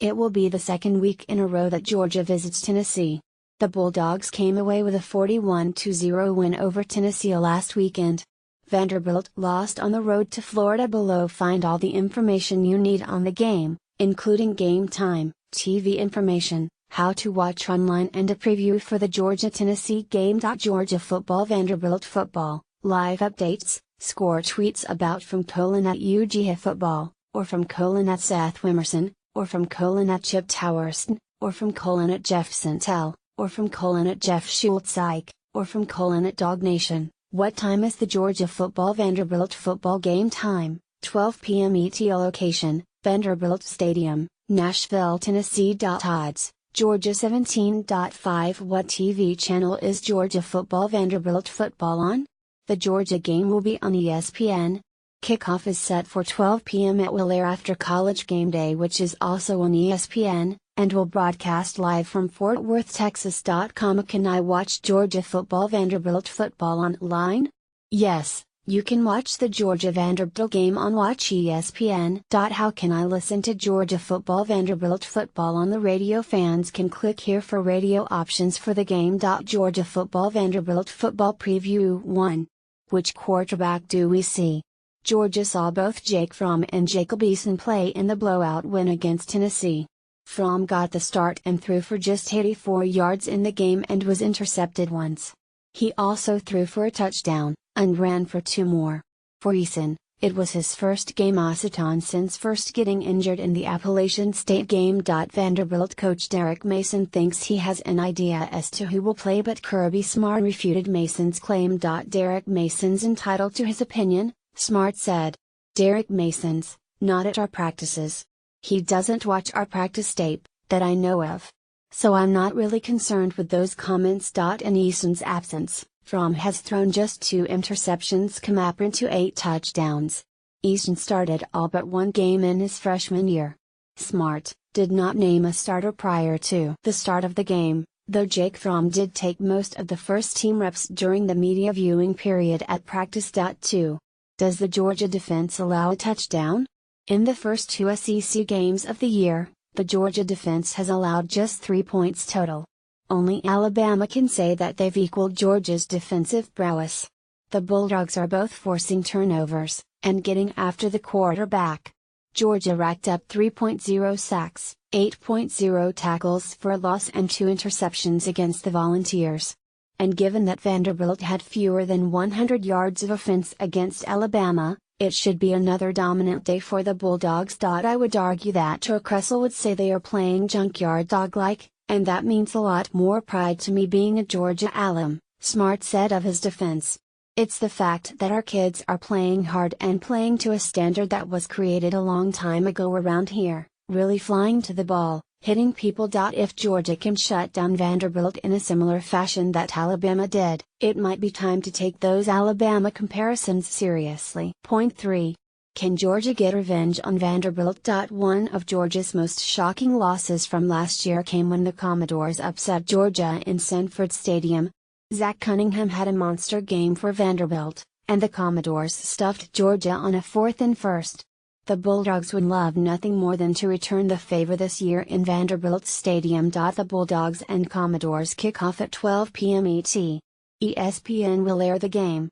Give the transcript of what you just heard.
It will be the second week in a row that Georgia visits Tennessee. The Bulldogs came away with a 41-0 win over Tennessee last weekend. Vanderbilt lost on the road to Florida. Below, find all the information you need on the game, including game time, TV information, how to watch online, and a preview for the Georgia-Tennessee game. Georgia football, Vanderbilt football, live updates, score tweets about from @UGA football, or from @Seth Wimerson, or from @Chip Towerston, or from @Jeff Santel, or from @Jeff Schultz-Ike, or from @DogNation. What time is the Georgia football Vanderbilt football game time? 12 p.m. ET. Location, Vanderbilt Stadium, Nashville, Tennessee. Odds, Georgia 17.5. What TV channel is Georgia football Vanderbilt football on? The Georgia game will be on ESPN. Kickoff is set for 12 p.m. It will air after College Game Day, which is also on ESPN, and will broadcast live from Fort Worth, Texas. Can I watch Georgia football Vanderbilt football online? Yes, you can watch the Georgia Vanderbilt game on Watch ESPN. How can I listen to Georgia football Vanderbilt football on the radio? Fans can click here for radio options for the game. Georgia football Vanderbilt football preview 1. Which quarterback do we see? Georgia saw both Jake Fromm and Jacob Eason play in the blowout win against Tennessee. Fromm got the start and threw for just 84 yards in the game and was intercepted once. He also threw for a touchdown, and ran for 2 more. For Eason, it was his first game on since first getting injured in the Appalachian State game. Vanderbilt coach Derek Mason thinks he has an idea as to who will play, but Kirby Smart refuted Mason's claim. Derek Mason's entitled to his opinion, Smart said. Derek Mason's, not at our practices. He doesn't watch our practice tape, that I know of. So I'm not really concerned with those comments. In Eason's absence, Fromm has thrown just 2 interceptions, come up into 8 touchdowns. Eason started all but 1 game in his freshman year. Smart did not name a starter prior to the start of the game, though Jake Fromm did take most of the first team reps during the media viewing period at practice. 2. Does the Georgia defense allow a touchdown? In the first 2 SEC games of the year, the Georgia defense has allowed just 3 points total. Only Alabama can say that they've equaled Georgia's defensive prowess. The Bulldogs are both forcing turnovers, and getting after the quarterback. Georgia racked up 3.0 sacks, 8.0 tackles for a loss, and 2 interceptions against the Volunteers. And given that Vanderbilt had fewer than 100 yards of offense against Alabama, it should be another dominant day for the Bulldogs. I would argue that Joe Kressel would say they are playing junkyard dog-like, and that means a lot more pride to me being a Georgia alum, Smart said of his defense. It's the fact that our kids are playing hard and playing to a standard that was created a long time ago around here, really flying to the ball, hitting people. If Georgia can shut down Vanderbilt in a similar fashion that Alabama did, it might be time to take those Alabama comparisons seriously. Point 3. Can Georgia get revenge on Vanderbilt? One of Georgia's most shocking losses from last year came when the Commodores upset Georgia in Sanford Stadium. Zach Cunningham had a monster game for Vanderbilt, and the Commodores stuffed Georgia on a 4th and 1. The Bulldogs would love nothing more than to return the favor this year in Vanderbilt Stadium. The Bulldogs and Commodores kick off at 12 p.m. ET. ESPN will air the game,